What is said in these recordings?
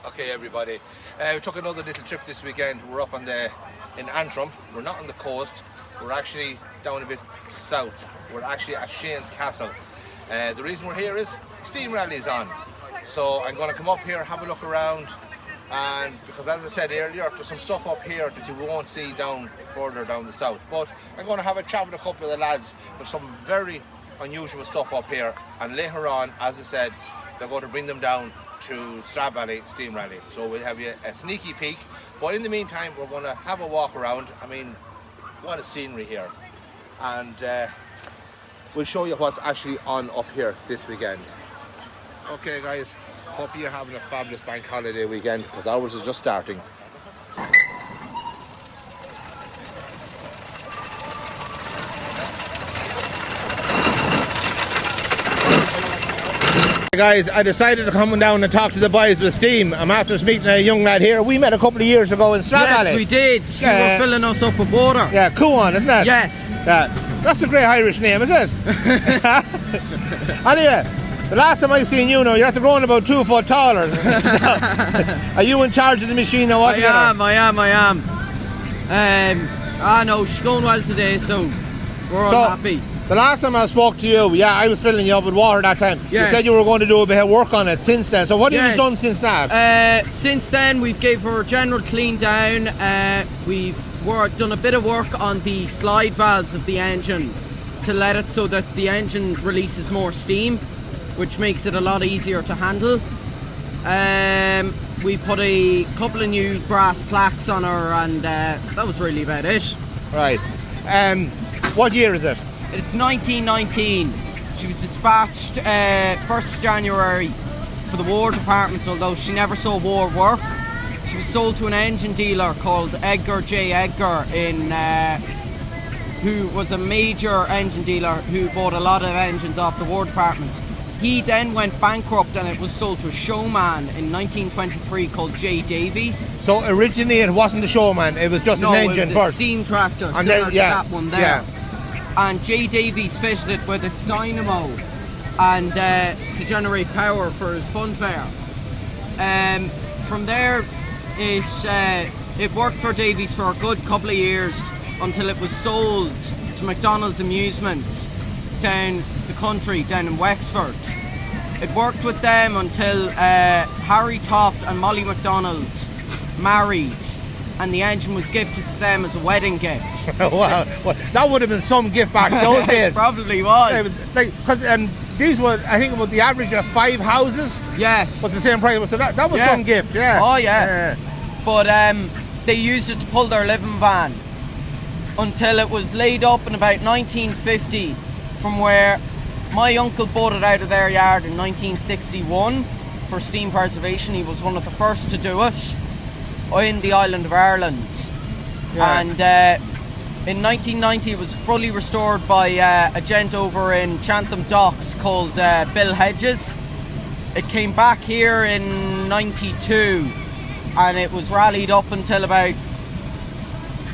Okay, everybody. We took another little trip this weekend. We're up in Antrim. We're not on the coast. We're actually down a bit south. We're actually at Shane's Castle. The reason we're here is Steam Rally's on. So I'm going to come up here, have a look around, and because as I said earlier, there's some stuff up here that you won't see further down the south. But I'm going to have a chat with a couple of the lads. There's some very unusual stuff up here, and later on, as I said, they're going to bring them down to Strabally Steam Rally. So we'll have you a sneaky peek. But in the meantime, we're going to have a walk around. I mean, what a scenery here. And we'll show you what's actually on up here this weekend. Okay guys, hope you're having a fabulous bank holiday weekend, because ours is just starting. Guys, I decided to come down and talk to the boys with Steam. I'm after meeting a young lad here. We met a couple of years ago in Strabally. Yes, we did. You were filling us up with water. Yeah, Cuan, isn't it? Yes. Yeah, that's a great Irish name, is it? Anyway, the last time I seen you now, you're after growing about 2 foot taller. Are you in charge of the machine now? I am. No, she's going well today, so we're all happy. The last time I spoke to you, I was filling you up with water that time. Yes. You said you were going to do a bit of work on it since then. So what have you done since that? Since then, we've gave her a general clean down. We've done a bit of work on the slide valves of the engine to let it so that the engine releases more steam, which makes it a lot easier to handle. We put a couple of new brass plaques on her, and that was really about it. Right. What year is it? It's 1919. She was dispatched 1st January for the War Department, although she never saw war work. She was sold to an engine dealer called Edgar J. Edgar, who was a major engine dealer who bought a lot of engines off the War Department. He then went bankrupt, and it was sold to a showman in 1923 called J. Davies. So originally it wasn't a showman, it was just an engine first. No, it was a steam tractor, and similar to that one there. Yeah. And J. Davies fitted it with its dynamo and to generate power for his funfair. From there, it worked for Davies for a good couple of years until it was sold to McDonald's Amusements down the country, down in Wexford. It worked with them until Harry Toft and Molly McDonald married, and the engine was gifted to them as a wedding gift. Wow, well, that would have been some gift back those days. It probably was. Because these were, I think, about the average of 5 houses. Yes. Was the same price. So that was some gift, yeah. Oh yeah. But they used it to pull their living van until it was laid up in about 1950, from where my uncle bought it out of their yard in 1961 for steam preservation. He was one of the first to do it in the island of Ireland. Yeah. And in 1990 it was fully restored by a gent over in Chatham Docks called Bill Hedges. It came back here in 92, and it was rallied up until about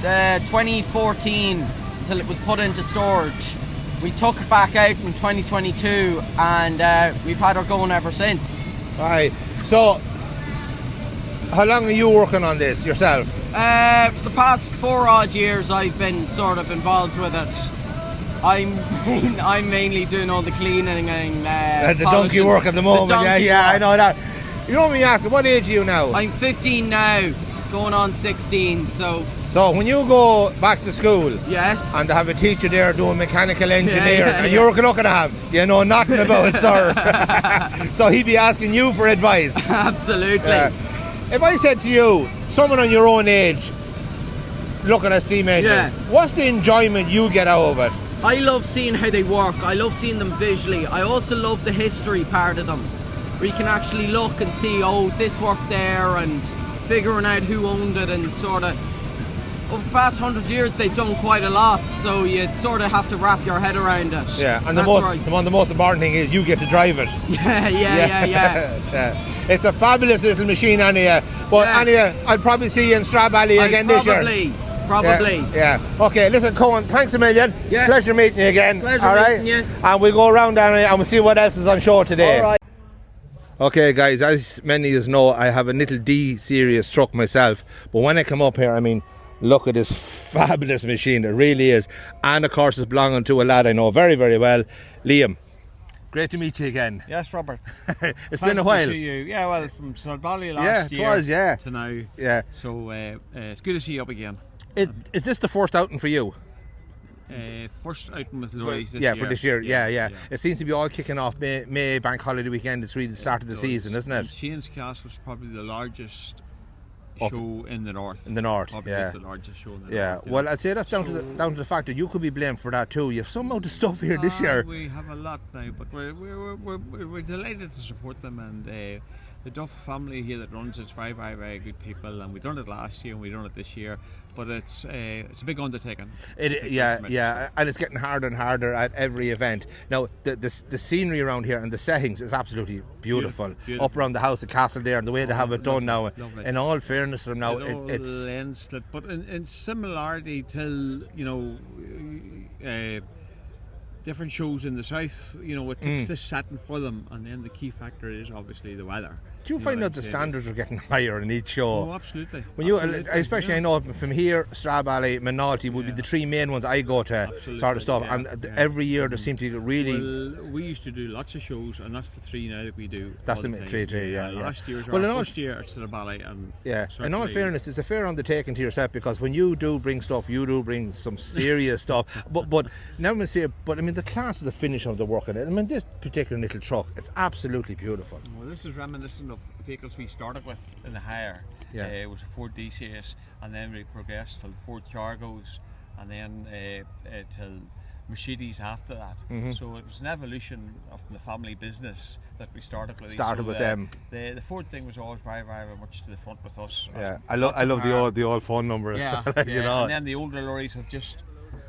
2014, until it was put into storage. We took it back out in 2022, and we've had her going ever since. Right. So how long are you working on this yourself? For the past 4 odd years I've been sort of involved with it. I'm mainly doing all the cleaning and the donkey work at the moment. Yeah, I know that. You know me asking, what age are you now? I'm 15 now, going on 16, so when you go back to school, yes, and they have a teacher there doing mechanical engineering, and you're looking at him, you know nothing about it, sir. So he'd be asking you for advice. Absolutely. If I said to you, someone on your own age, looking at steam engines, what's the enjoyment you get out of it? I love seeing how they work. I love seeing them visually. I also love the history part of them, where you can actually look and see, this worked there, and figuring out who owned it, and sort of, over the past 100 years they've done quite a lot, so you sort of have to wrap your head around it. Yeah, and the most important thing is you get to drive it. Yeah. It's a fabulous little machine, anyhow. But anyhow, I'll probably see you in Strabally again this year. Probably. Yeah. Okay, listen, Cohen, thanks a million. Yeah. Pleasure meeting you again. Pleasure meeting you. And we'll go around down here and we'll see what else is on show today. All right. Okay, guys, as many as know, I have a little D series truck myself, but when I come up here, I mean, look at this fabulous machine. It really is. And of course, it's belonging to a lad I know very, very well, Liam. Great to meet you again. Yes, Robert. It's been a while. To see you. Yeah, well, from Stradbally last year to now. Yeah. So it's good to see you up again. Is this the first outing for you? First outing with lorries this year. Yeah, for this year. Yeah. It seems to be all kicking off May bank holiday weekend. It's really the start of the season, isn't it? And Shane's Castle was probably the largest show in the north. In the north, probably yeah. It's the largest show in the north. Yeah, well, I'd say that's down to the fact that you could be blamed for that too. You have some amount of stuff here this year. We have a lot now, but we're delighted to support them, and the Duff family here that runs it's very, very, very good people, and we done it last year and we done it this year, but it's a big undertaking. Yeah, and it's getting harder and harder at every event. Now the scenery around here and the settings is absolutely beautiful. Up around the house, the castle there, and the way they have it done now. Lovely. In all fairness to them now, it's lens slit, but in similarity to different shows in the south, it takes this setting for them, and then the key factor is obviously the weather. Do you find that the standards are getting higher in each show? Oh, absolutely. When especially I know from here, Stradbally, Minalty would be the three main ones I go to, sort of stuff. And every year there seems to be really. Well, we used to do lots of shows, and that's the three now that we do. That's the three, yeah. Last year's our first year at Stradbally, and in all fairness, it's a fair undertaking to yourself, because when you do bring stuff, you do bring some serious stuff. But now I say, I mean, the class of the finish of the work in it. I mean, this particular little truck, it's absolutely beautiful. Well, this is reminiscent of vehicles we started with in the hire. It was a Ford D series, and then we progressed to Ford Chargos, and then till Mercedes after that. So it was an evolution of the family business that we started with. Them. The Ford thing was always very, very much to the front with us. Yeah, I love the old phone number. Yeah, you know. And then the older lorries have just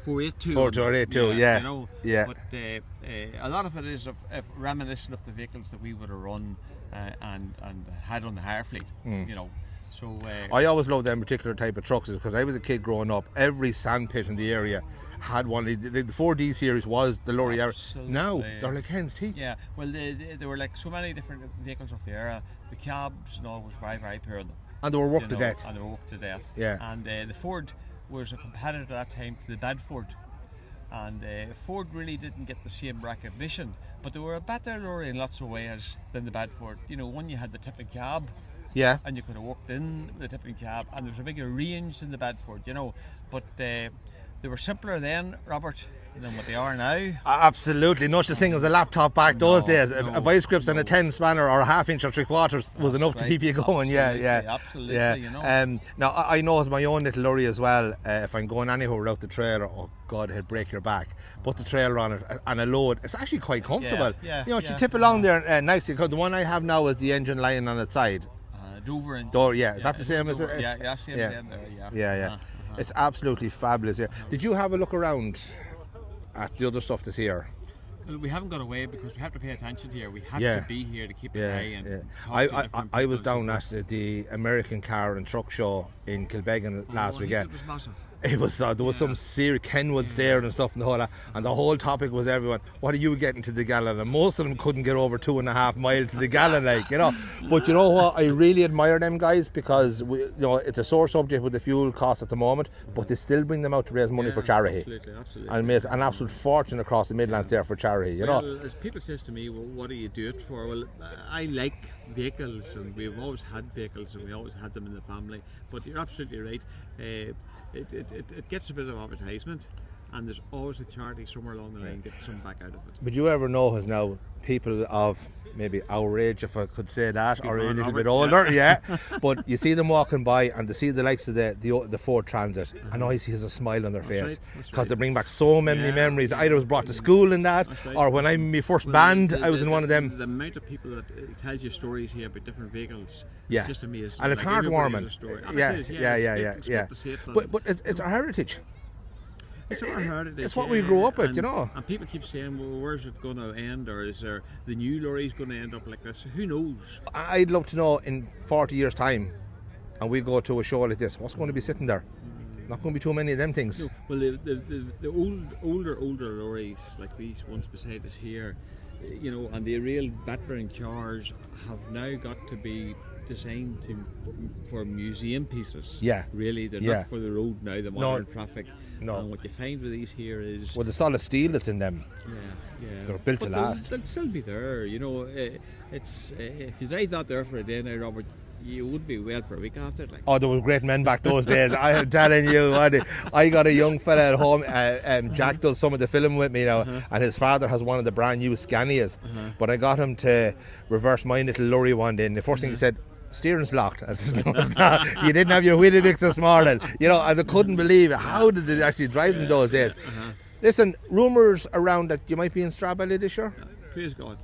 482. 482, yeah. You know, yeah. But a lot of it is reminiscent of the vehicles that we would have run and had on the hire fleet. You know, so I always loved them particular type of trucks, because I was a kid growing up. Every sandpit in the area had one. The 4D series was the lorry era. Now they're like hen's teeth. Yeah, well, there were like so many different vehicles of the era. The cabs and all was very, very poor in them. And they were worked to death. And they were worked to death. Yeah. And the Ford was a competitor at that time to the Bedford, and Ford really didn't get the same recognition, but they were a better lorry in lots of ways than the Bedford. You know, one, you had the tipping cab, and you could have walked in the tipping cab, and there was a bigger range than the Bedford, you know, but they were simpler then, Robert, than what they are now. Absolutely, no such thing as a laptop back those days. A vice grips and a 10 spanner or a half inch or 3/4 was enough to keep you going. Absolutely, you know. Now I know as my own little lorry as well, if I'm going anywhere without the trailer, oh God, it'll break your back. Put the trailer on it and a load, it's actually quite comfortable. You know, you tip along there nicely, because the one I have now is the engine lying on its side. Dover engine. Is that the same as it? Same there, It's absolutely fabulous here. Did you have a look around at the other stuff that's here? Well, we haven't got away because we have to pay attention here. We have to be here to keep an eye and I was down at the American Car and Truck Show in Kilbeggan last weekend. It was massive. It was there was some serious Kenwood's there and stuff and the whole lot, and the whole topic was everyone, what are you getting to the gallon? And most of them couldn't get over 2.5 miles to the gallon, like, you know. But you know what, I really admire them guys, because it's a sore subject with the fuel costs at the moment, but they still bring them out to raise money for charity. Absolutely. And make an absolute fortune across the Midlands there for charity, you know. As people says to me, well, what do you do it for? Well, I like vehicles, and we've always had vehicles, and we always had them in the family, but you're absolutely right. It gets a bit of advertisement, and there's always a charity somewhere along the line getting some back out of it. But you ever notice now, people of maybe our age, if I could say that, or a little bit older, but you see them walking by and they see the likes of the Ford Transit, and always has a smile on their face, because they bring back so many memories. Either I was brought to school in that, or when I my first band, I was in one of them. The amount of people that tells you stories here about different vehicles, it's just amazing. And it's heartwarming. But it's our heritage. It's our heritage. It's what we grew up with, you know. And people keep saying, well, where's it going to end, or is there the new lorries going to end up like this? Who knows? I'd love to know in 40 years' time, and we go to a show like this, what's going to be sitting there? Not going to be too many of them things. No. Well, the older lorries, like these ones beside us here, you know, and the real veteran cars have now got to be designed for museum pieces. Yeah. Really, they're Yeah. not for the road now, the modern traffic. No. And what you find with these here is... Well, the solid steel that's in them, yeah. they're built to But last. They'll still be there, you know. It's if you drive that there for a day now, Robert, you would be well for a week after. Like. Oh, there were great men back those days. I am telling you, I got a young fella at home. Jack does some of the filming with me now, and his father has one of the brand new Scanias. But I got him to reverse my little lorry one day, and the first thing he said, "Steering's locked." I said, "No, it's not. You didn't have your wheelie mix this morning." You know, and I couldn't believe it. How did they actually drive in those days? Listen, rumours around that you might be in Strawbelly this year. Please God,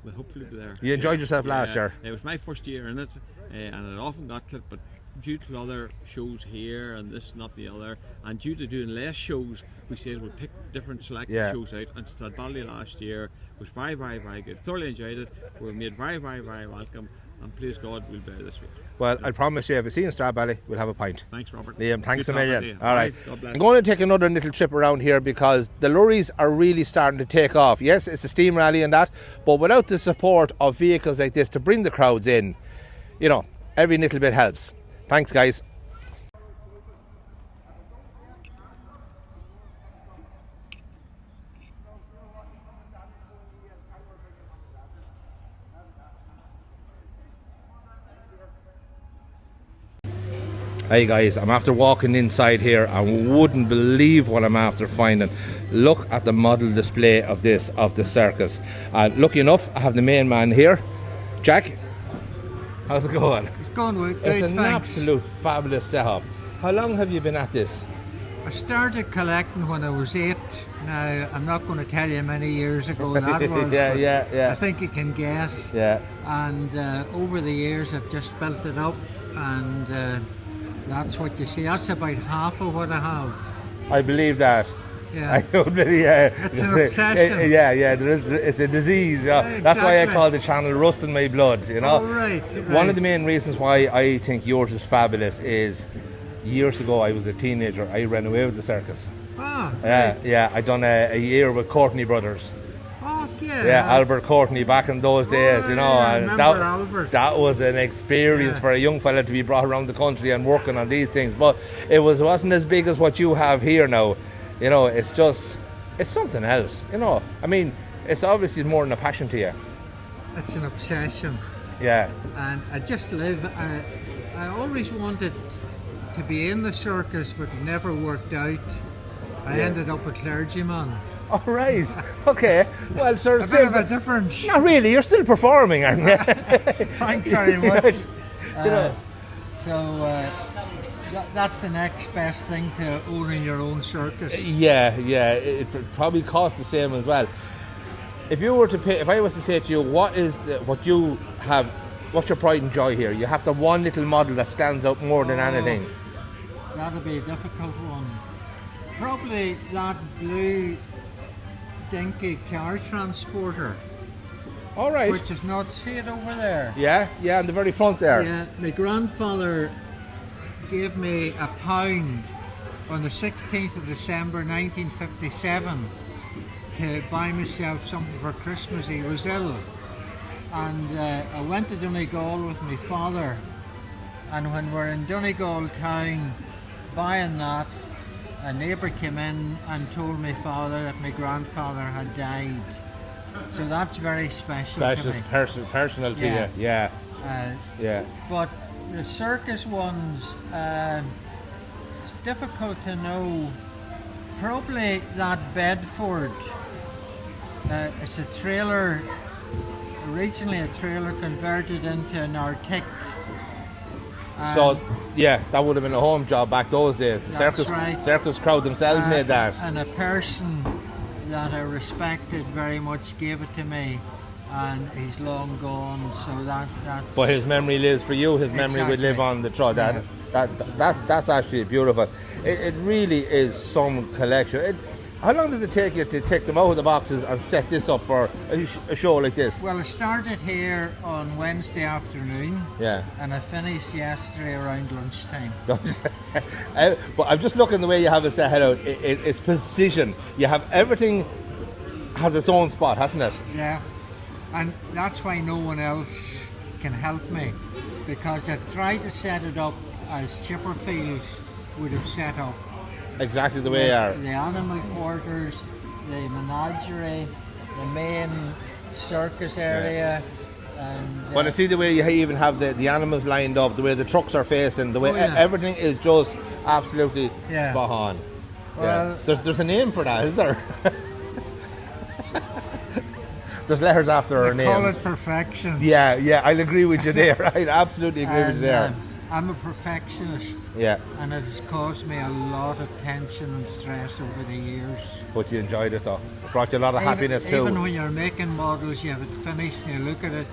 we'll hopefully be there. You enjoyed yourself last year. It was my first year in it, and it often got clipped, but due to other shows here and this, not the other, and due to doing less shows, we said we'll pick different selected shows out. And Stradbally last year was very, very, very good. Thoroughly enjoyed it. We were made very, very, very welcome, and please God, we'll be there this week. Well, I promise you, if you see in Strawbelly, we'll have a pint. Thanks, Robert. Liam, thanks Good a million. talking to you. All right. God bless. I'm going to take another little trip around here because the lorries are really starting to take off. Yes, it's a steam rally and that, but without the support of vehicles like this to bring the crowds in, you know, every little bit helps. Thanks, guys. Hey guys, I'm after walking inside here and wouldn't believe what I'm after finding. Look at the model display of the circus. Lucky enough, I have the main man here. Jack, how's it going? It's going good, It's an thanks. absolute fabulous setup. How long have you been at this? I started collecting when I was 8. Now, I'm not going to tell you how many years ago that was. but yeah. I think you can guess. Yeah. And over the years, I've just built it up, and that's what you see. That's about half of what I have. I believe that. Yeah. I don't really, It's an obsession. Yeah, it's a disease. That's why I Exactly. call the channel Rust in My Blood, you know. Oh, right. One of the main reasons why I think yours is fabulous is years ago I was a teenager. I ran away with the circus. Ah, Yeah, right. yeah. I done a year with Courtney Brothers. Oh, yeah. Yeah, Albert Courtney back in those days, you know. yeah, I And remember Albert. that was an experience Yeah. for a young fella to be brought around the country and working on these things. But it wasn't as big as what you have here now. You know, it's something else. You know, I mean, it's obviously more than a passion to you. It's an obsession. Yeah. And I just live. I always wanted to be in the circus, but it never worked out. I ended up a clergyman. All right. Okay. Well, sort A of. bit of a difference. Not really. You're still performing, aren't you? Thank you very much. You know. That's the next best thing to owning your own circus. Yeah. It probably costs the same as well. If you were to pay, if I was to say to you, what you have, what's your pride and joy here? You have to have one little model that stands out more than anything. That'll be a difficult one. Probably that blue dinky car transporter, All right. which is not, see it over there? Yeah, on the very front there. Yeah, my grandfather gave me £1 on the 16th of December 1957 to buy myself something for Christmas. He was ill, and I went to Donegal with my father, and when we're in Donegal town buying that, a neighbour came in and told my father that my grandfather had died. So that's very special That's to just me. personal to Yeah. you. Yeah, Uh, yeah. But the circus ones, it's difficult to know. Probably that Bedford. It's a trailer, originally a trailer converted into an Arctic. So, yeah, that would have been a home job back those days. The That's right. circus crowd themselves made that. And a person that I respected very much gave it to me, and he's long gone. So that's. But his memory lives for you. His memory would live Exactly. on the trot. Yeah. That's actually beautiful. It really is some collection. How long does it take you to take them out of the boxes and set this up for a show like this? Well, I started here on Wednesday afternoon. Yeah. And I finished yesterday around lunchtime. But I'm just looking the way you have it set out. It's precision. You have everything has its own spot, hasn't it? Yeah. And that's why no one else can help me, because I've tried to set it up as Chipperfields would have set up. Exactly the way you are. The animal quarters, the menagerie, the main circus area, and When I see the way you even have the animals lined up, the way the trucks are facing, the way everything is just absolutely spot on. Well, There's a name for that, is there? There's letters after our names. call it perfection. Yeah, I'll agree with you there. I'd absolutely agree with you there. I'm a perfectionist, Yeah, and it has caused me a lot of tension and stress over the years. but you enjoyed it though. It brought you a lot of happiness too. Even when you're making models, you have it finished and you look at it,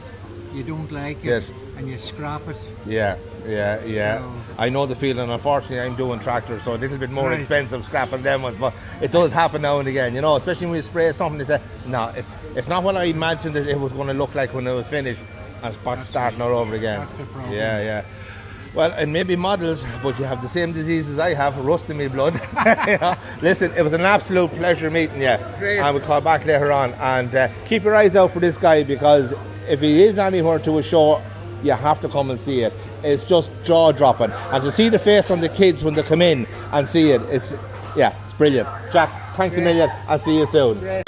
you don't like it, Yes. and you scrap it. Yeah. So- I know the feeling. Unfortunately, I'm doing tractors, so a little bit more Right. expensive scrapping them ones, but it does happen now and again, you know, especially when you spray something, they say, no, it's not what I imagined it was going to look like when it was finished, and it's back starting all over again. That's the problem. Yeah. Well, and maybe models, but you have the same diseases I have, rust in my blood. You know? Listen, it was an absolute pleasure meeting you. Great. And we'll call back later on. And keep your eyes out for this guy, because if he is anywhere to a show, you have to come and see it. It's just jaw-dropping. And to see the face on the kids when they come in and see it, it's brilliant. Jack, thanks a million. I'll see you soon. Great.